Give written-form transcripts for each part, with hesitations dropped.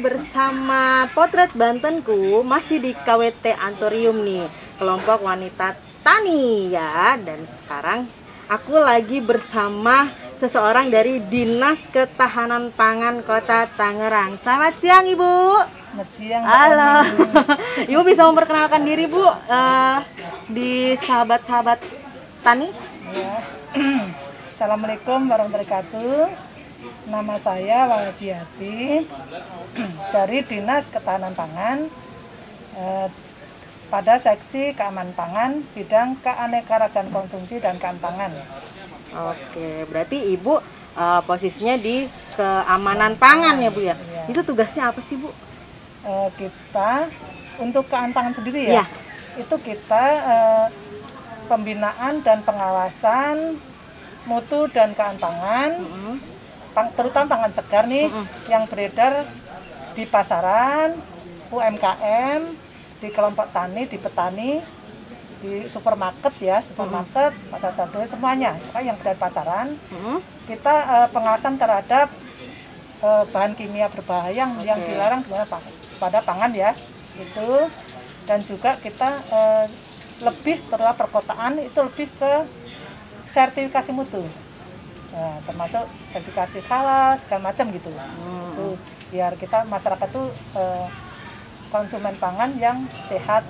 bersama Potret Bantenku, masih di KWT Antorium nih, kelompok wanita tani ya. Dan sekarang aku lagi bersama seseorang dari Dinas Ketahanan Pangan Kota Tangerang. Selamat siang Ibu. Selamat siang. Halo. Ibu bisa memperkenalkan diri Bu di sahabat-sahabat tani? Ya. Assalamualaikum warahmatullahi wabarakatuh. Nama saya Walajiyati dari Dinas Ketahanan Pangan pada seksi keamanan pangan bidang keanekaragaman konsumsi dan keamanan pangan. Oke, berarti Ibu posisinya di keamanan pangan ya Bu ya? Ya. Itu tugasnya apa sih Bu? Kita untuk keamanan pangan sendiri ya, Ya. itu kita pembinaan dan pengawasan mutu dan keamanan pangan, terutama pangan segar nih yang beredar di pasaran, UMKM, di kelompok tani, di petani, di supermarket ya, supermarket, pasar tradisional semuanya, yang beredar di pasaran. Kita pengawasan terhadap bahan kimia berbahaya yang dilarang pada pangan ya, itu. Dan juga kita lebih terutama perkotaan itu lebih ke sertifikasi mutu. Nah, termasuk sertifikasi halal segala macam gitu. Itu biar kita masyarakat tuh konsumen pangan yang sehat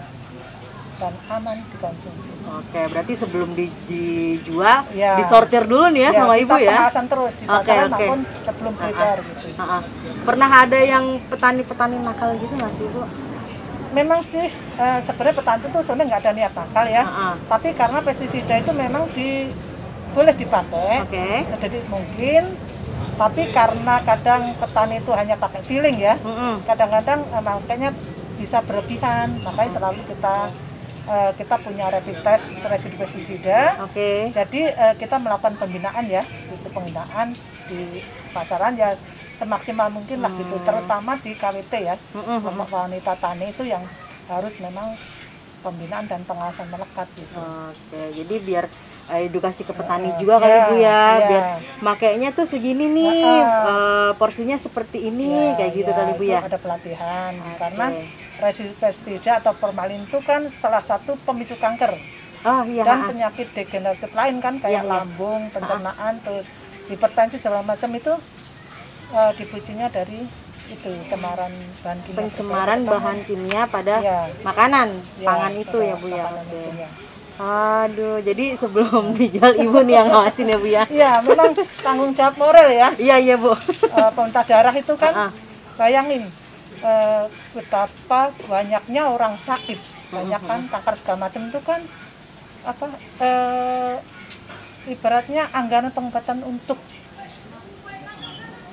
dan aman dikonsumsi. Oke, berarti sebelum dijual Ya. disortir dulu nih ya, sama Ibu ya. Pengawasan terus di pasaran maupun sebelum beredar gitu. Pernah ada yang petani-petani nakal gitu nggak sih Bu? Memang sih sebenarnya petani itu sebenarnya nggak ada niat nakal ya. Tapi karena pestisida itu memang boleh dipakai, jadi mungkin, tapi karena kadang petani itu hanya pakai feeling ya, kadang-kadang makanya bisa berlebihan, makanya selalu kita punya rapid test residu pestisida. Jadi kita melakukan pembinaan ya, itu pembinaan di pasaran ya semaksimal mungkin lah gitu, terutama di KWT ya, kelompok wanita tani itu yang harus memang pembinaan dan pengawasan melekat gitu. Jadi biar edukasi ke petani juga kali Bu ya, biar makainya tuh segini nih, porsinya seperti ini, kayak gitu kali Bu ya. Ada pelatihan, karena residu pestisida atau formalin itu kan salah satu pemicu kanker dan penyakit degeneratif lain kan, kayak lambung, pencernaan, terus hipertensi segala macam itu dipicunya dari itu pencemaran bahan kimia. Pencemaran bahan kimia pada makanan, pangan itu ya Bu ya. Aduh, jadi sebelum dijual Ibu nih yang ngawasin ya Bu ya? Iya, memang tanggung jawab moral ya. Iya Bu. Pemerintah daerah itu kan, bayangin betapa banyaknya orang sakit, banyak kan kanker segala macam itu kan ibaratnya anggaran pengobatan untuk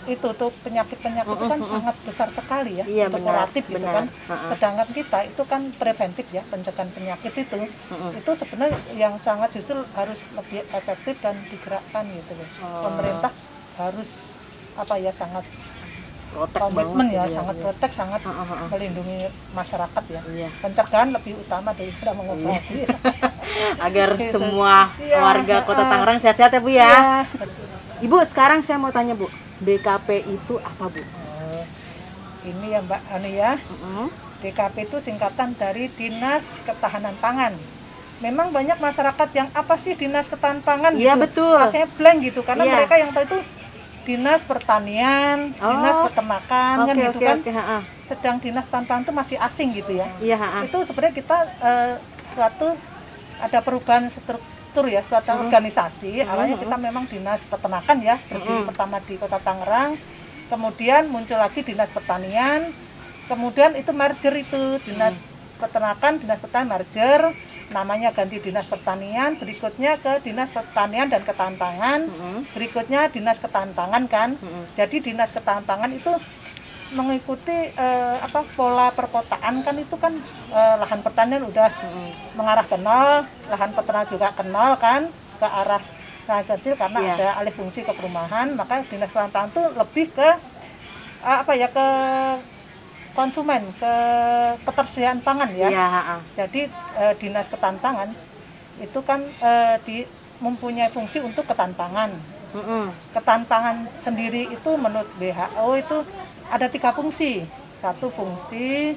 itu tuh penyakit-penyakit itu kan sangat besar sekali ya, untuk kuratif gitu kan. Sedangkan kita itu kan preventif ya, pencegahan penyakit itu sebenarnya yang sangat justru harus lebih efektif dan digerakkan gitu loh. Pemerintah harus sangat komitmen ya, sangat protek, sangat melindungi masyarakat ya. Pencegahan lebih utama daripada mengobati. Agar semua warga Kota Tangerang sehat-sehat ya Bu ya. Ibu, sekarang saya mau tanya Bu, DKP itu apa Bu? Ini ya Mbak Ani ya. DKP itu singkatan dari Dinas Ketahanan Pangan. Memang banyak masyarakat yang apa sih Dinas Ketahanan Pangan gitu. Iya betul. Rasanya blank gitu, karena mereka yang tahu itu Dinas Pertanian, Dinas Peternakan kan gitu kan. Sedang Dinas Ketahanan Pangan itu masih asing gitu ya. Itu sebenarnya kita ada perubahan struktur ya, suatu organisasi. Awalnya kita memang Dinas Peternakan ya, berdiri pertama di Kota Tangerang, kemudian muncul lagi Dinas Pertanian, kemudian itu merger itu Dinas Peternakan, Dinas Pertanian merger, namanya ganti Dinas Pertanian, berikutnya ke Dinas Pertanian dan Ketahanan Pangan, berikutnya Dinas Ketahanan Pangan kan. Jadi Dinas Ketahanan Pangan itu mengikuti pola perkotaan kan, itu kan lahan pertanian udah mengarah ke nol, lahan peternak juga ke nol kan, ke arah sangat kecil karena ada alih fungsi ke perumahan. Maka Dinas Ketahanan Pangan itu lebih ke ke konsumen, ke ketersediaan pangan ya. Jadi Dinas Ketahanan Pangan itu kan mempunyai fungsi untuk ketahanan pangan. Ketahanan pangan sendiri itu menurut WHO itu ada 3 fungsi. Satu fungsi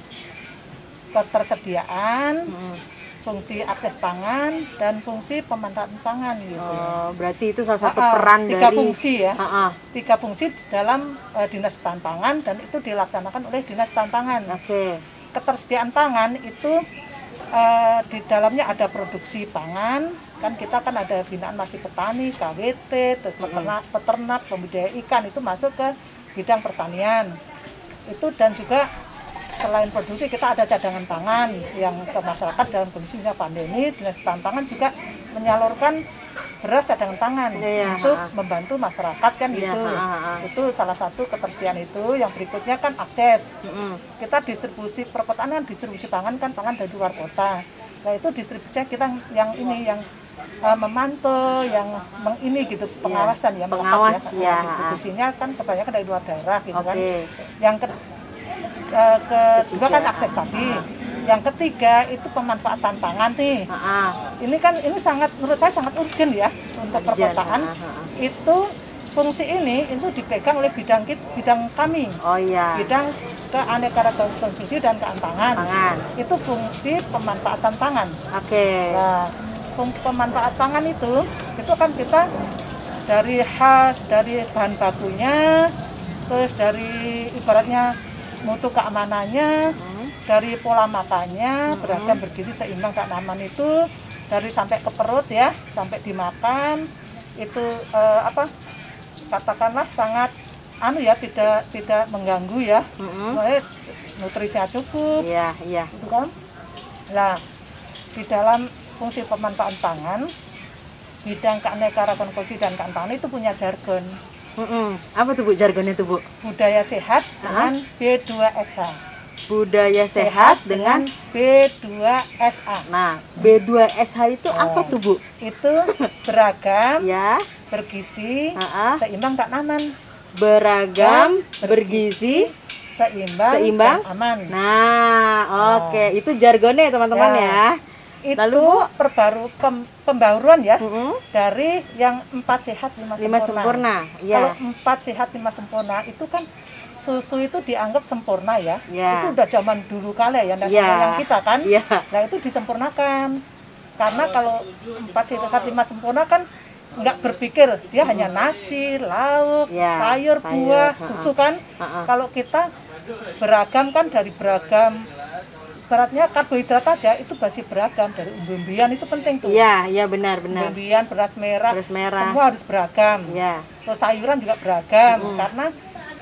ketersediaan, fungsi akses pangan, dan fungsi pemanfaatan pangan gitu. Oh, berarti itu salah satu peran tiga dari fungsi ya. Tiga fungsi dalam Dinas Ketahanan Pangan, dan itu dilaksanakan oleh Dinas Ketahanan Pangan. Oke. Ketersediaan pangan itu di dalamnya ada produksi pangan, kan kita kan ada binaan masih petani, KWT, terus peternak, pembudidaya ikan, itu masuk ke bidang pertanian. Itu dan juga selain produksi kita ada cadangan pangan yang ke masyarakat dalam kondisi pandemi. Dinas Ketahanan Pangan juga menyalurkan beras cadangan pangan untuk membantu masyarakat kan itu salah satu ketersediaan itu. Yang berikutnya kan akses. Kita distribusi perkotaan kan distribusi pangan dari luar kota. Nah itu distribusinya kita yang memantau, yang ini gitu, pengawasan ya, pengawas ya. Distribusinya kan kebanyakan dari luar daerah gitu kan. Yang kedua kan akses tadi. Yang ketiga itu pemanfaatan pangan nih. Ini kan menurut saya sangat urgent ya untuk perkotaan. Itu fungsi ini itu dipegang oleh bidang kami. Oh iya. Bidang keanekaragaman konsumsi dan keamanan pangan. Itu fungsi pemanfaatan pangan. Oke. Nah, pemanfaat pangan itu kan kita dari bahan bakunya, terus dari ibaratnya mutu keamanannya, dari pola makannya, beragam, bergizi, seimbang, dan aman, itu dari sampai ke perut ya, sampai dimakan itu katakanlah sangat tidak mengganggu ya. Nutrisinya cukup. Iya. Itu kan. Nah, di dalam fungsi pemanfaatan pangan, bidang keanekaragaman konsumsi dan keamanan itu punya jargon. Apa tuh Bu jargonnya tuh Bu? Budaya sehat dengan B2SH. Budaya sehat dengan B2SH. Nah, B2SH itu apa tuh Bu? Itu beragam, ya, bergizi, seimbang dan aman. Beragam, bergizi, seimbang dan aman. Nah, oke, itu jargonnya teman-teman ya. Itu lalu pembaruan ya, dari yang 4 sehat 5 sempurna. Ya. Kalau 4 sehat 5 sempurna itu kan susu itu dianggap sempurna ya. Ya. Itu udah zaman dulu kali ya, yang kita kan. Ya. Nah itu disempurnakan. Karena kalau 4 sehat 5 sempurna kan nggak berpikir dia hanya nasi, lauk, sayur, buah, susu kan. Kalau kita beragam kan, dari beragam, beratnya karbohidrat aja itu masih beragam, dari umbi-umbian itu penting tuh. Iya benar. Umbi-umbian, beras merah, semua harus beragam. Terus sayuran juga beragam, karena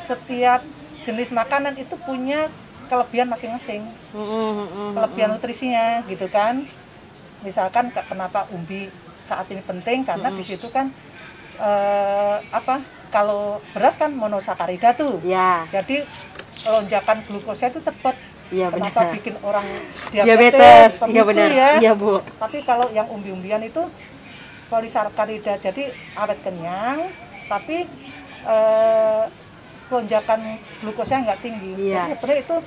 setiap jenis makanan itu punya kelebihan masing-masing, kelebihan nutrisinya gitu kan. Misalkan kenapa umbi saat ini penting, karena di situ kan kalau beras kan monosakarida tuh. Jadi lonjakan glukosa itu cepat. Kenapa bikin orang diabetes, pemicu ya. Iya Bu. Tapi kalau yang umbi-umbian itu polisakarida, jadi awet kenyang, tapi lonjakan glukosa nggak tinggi. Jadi sebenarnya itu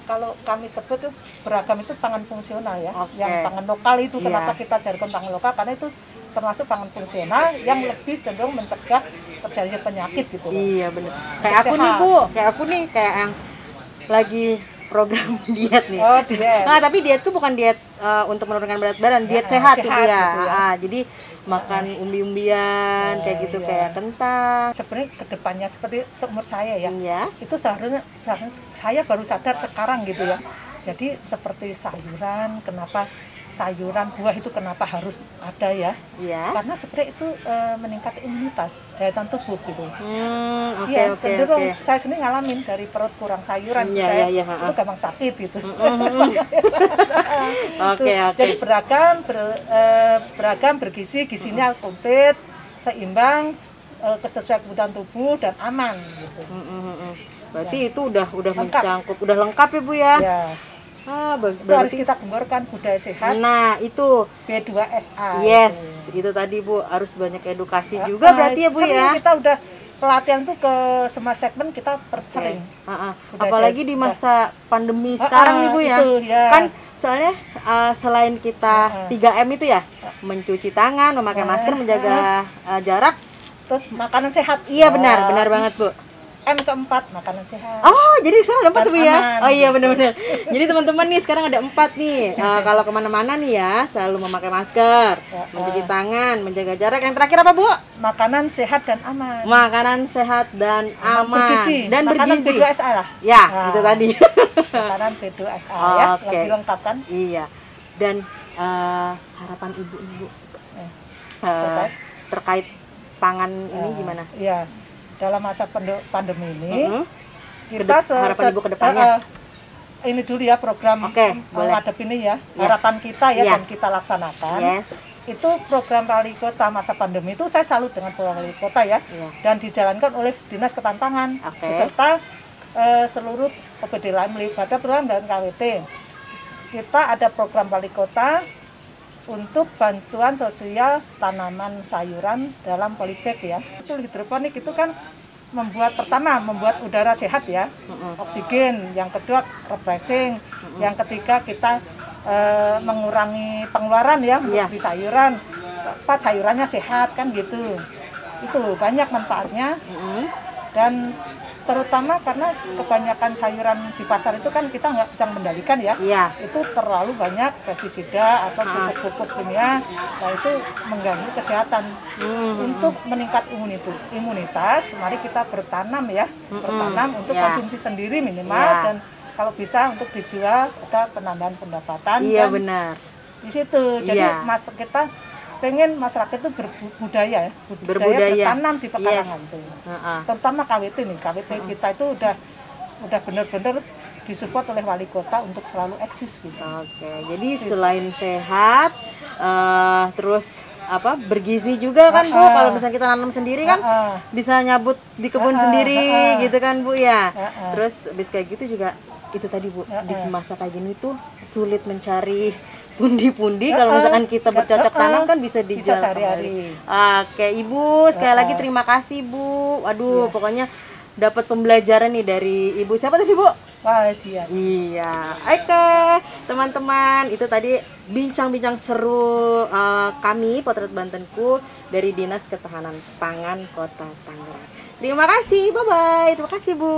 kalau kami sebut itu beragam, itu pangan fungsional ya. Yang pangan lokal itu kenapa kita jargon pangan lokal, karena itu termasuk pangan fungsional yang lebih cenderung mencegah terjadinya penyakit gitu loh. Iya benar. Kayak aku nih Bu, kayak yang lagi program diet nih. Oh, diet. Nah, tapi diet itu bukan diet untuk menurunkan berat badan, diet sehat gitu ya. Gitu ya. Jadi makan umbi-umbian kayak gitu, kayak kentang. Sebenarnya kedepannya seperti seumur saya ya. Itu seharusnya saya baru sadar sekarang gitu ya. Jadi seperti sayuran, kenapa sayuran, buah itu kenapa harus ada ya? Karena sebenarnya itu meningkat imunitas, daya tahan tubuh gitu. Cenderung saya sendiri ngalamin dari perut kurang sayuran, itu gampang sakit gitu. Jadi beragam, bergizi, gizinya komplit, seimbang, sesuai kebutuhan tubuh dan aman gitu. Berarti itu udah mencangkup, udah lengkap ya Bu ya. Itu harus kita gemborkan budaya sehat. Nah itu B2SH. Yes, itu tadi Bu, harus banyak edukasi juga berarti ya Bu ya. Kita udah pelatihan tuh ke semua segmen kita sering. Apalagi di masa pandemi sekarang nih Bu ya. Kan soalnya selain kita 3M itu ya, mencuci tangan, memakai masker, menjaga jarak, terus makanan sehat. Iya benar banget Bu. M keempat, makanan sehat. Oh, jadi sekarang ada 4 tuh Bu ya? Aman. Oh iya benar-benar. Jadi teman-teman nih sekarang ada 4 nih. Kalau kemana-mana nih ya selalu memakai masker, mencuci tangan, menjaga jarak. Yang terakhir apa Bu? Makanan sehat dan aman. Makanan sehat dan aman Bergizi. dan Makanan bergizi. B2SA lah. Ya, Nah, itu tadi. Makanan B2SA ya, Oke. lebih lengkap kan? Iya. Dan harapan Ibu nih Bu Terkait? terkait pangan ini gimana? Iya. Dalam masa pandemi ini, kita harapan Ibu ke depannya? ini dulu ya program Oke, boleh. menghadapi ini ya, harapan kita ya, Iya. dan kita laksanakan. Yes. Itu program wali kota masa pandemi itu saya salut dengan program wali kota ya, Iya. dan dijalankan oleh Dinas Ketahanan Pangan Oke. beserta seluruh OPD lain melibatkan Tuhan dan KWT. Kita ada program wali kota untuk bantuan sosial tanaman sayuran dalam polybag ya. Itu hidroponik itu kan membuat udara sehat ya, oksigen, yang kedua refreshing, yang ketiga kita mengurangi pengeluaran ya di sayuran, keempat sayurannya sehat kan gitu. Itu banyak manfaatnya. Dan terutama karena kebanyakan sayuran di pasar itu kan kita nggak bisa mengendalikan ya. Iya. Itu terlalu banyak pestisida atau pupuk-pupuk kimia, nah itu mengganggu kesehatan. Untuk meningkat imunitas, mari kita bertanam ya, bertanam untuk konsumsi sendiri minimal, dan kalau bisa untuk dijual ada penambahan pendapatan. Iya kan benar. di situ. Jadi kita pengen masyarakat itu berbudaya ya, bertanam di pekarangan tuh. Terutama KWT nih, KWT kita itu udah benar-benar disupport oleh wali kota untuk selalu eksis gitu. Oke, jadi selain sehat, terus bergizi juga kan Bu, kalau misalnya kita nanam sendiri kan bisa nyabut di kebun sendiri gitu kan Bu ya. Terus habis kayak gitu juga itu tadi Bu, di masa kayak gini tuh sulit mencari pundi-pundi. Kalau misalkan kita bercocok tanam kan bisa dijual sehari-hari. Oke Ibu, sekali lagi terima kasih Bu. Waduh, pokoknya dapat pembelajaran nih dari Ibu. Siapa tadi Bu? Wajian. Iya, oke teman-teman, itu tadi bincang-bincang seru kami Potret Bantenku dari Dinas Ketahanan Pangan Kota Tangerang. Terima kasih, bye-bye. Terima kasih Bu.